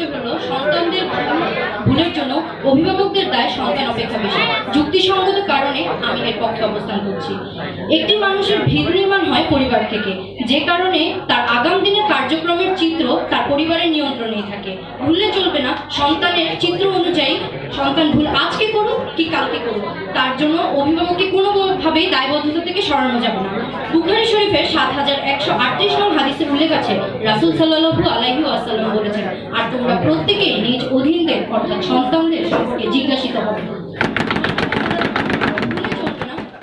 বিষয় হলো সন্তানদের ভুলের জন্য অভিভাবকদের দায় সন্তান অপেক্ষা বেশি। যুক্তিসঙ্গত কারণে আমি এর পক্ষে অবস্থান করছি। একটি মানুষের ভিত নির্মাণ হয় পরিবার থেকে, যে কারণে তার আগাম দিনের কার্যক্রমের চিত্র তার পরিবারের নিয়ন্ত্রণেই থাকে। ভুললে চলবে না, সন্তানের চিত্র অনুযায়ী সন্তান ভুল আজকে করুক কি কালকে করুক, তার জন্য অভিভাবককে কোনোভাবেই দায়বদ্ধতা থেকে সরানো যাবে না। বুখারী শরীফের ৭১৩৮ নং হাদিসে উল্লেখ আছে, রাসূল সাল্লাল্লাহু আলাইহি ওয়াসাল্লাম বলেছেন, আর তোমরা প্রত্যেকেই নিজ অধীনদের অর্থাৎ সন্তানদের সম্পর্কে জিজ্ঞাসিত হবে।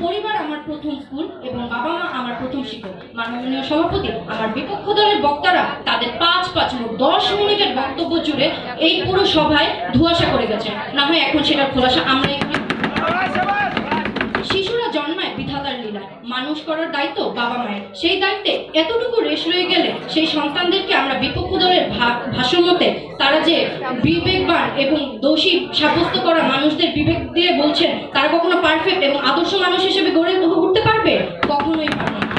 পরিবার আমার প্রথম স্কুল এবং বাবা মা আমার প্রথম শিক্ষক। মাননীয় সভাপতি, আমার বিপক্ষ দলের বক্তারা তাদের ৫ মিনিটের বক্তব্য জুড়ে এই পুরো সভায় ধোঁয়াশা করে গেছেন। না হয় এখন সেটার খোলাসা আমরা এখানে। শিশুরা জন্মায় বিধাতার লীলায়, মানুষ করার দায়িত্ব বাবা মায়ের। সেই দায়িত্বে এতটুকু রেশ রয়ে গেলে সেই সন্তানদেরকে আমরা বিপক্ষ দলের ভাষ্যমতে তারা যে বিবেকবান এবং দোষী সাব্যস্ত করা মানুষদের বিবেক দিয়ে বলছেন তারা কখনো পারফেক্ট এবং আদর্শ মানুষ হিসেবে গড়ে উঠতে পারবে? কখনোই পারবে না।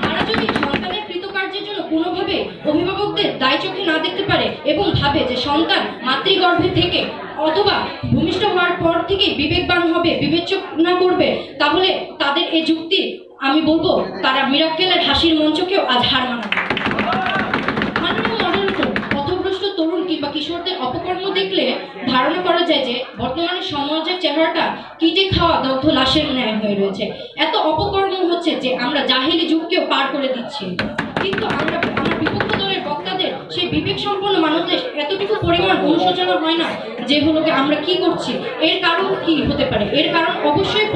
তারা যদি সন্তানের কৃতকার্যের জন্য কোনোভাবে অভিভাবকদের দায় চোখে না দেখতে পারে এবং ভাবে যে সন্তান মাতৃগর্ভে থেকে অথবা ভূমিষ্ঠ হওয়ার পর থেকেই বিবেকবান হবে, বিবেচনা করবে, তাহলে তাদের এই যুক্তি আমি বলবো তারা মিরাক্কেলের হাসির মঞ্চকেও আজ হার মানাবে। পথভ্রষ্ট তরুণ কিংবা কিশোরদের অপকর্ম দেখলে ধারণা করা যায় যে বর্তমানে সমাজের চেহারাটা কিটে খাওয়া দগ্ধ লাশের ন্যায় হয়ে রয়েছে। এত অপকর্ম হচ্ছে যে আমরা জাহিলি যুগকেও পার করে দিচ্ছি। কিন্তু আমার বিপক্ষ দলের বক্তাদের সেই বিবেক সম্পন্ন মানুষদের এতটুকু পরিমাণ অনুশোচনা হয় না যে হলো আমরা কি করছি। এর কারণ কি হতে পারে? এর কারণ অবশ্যই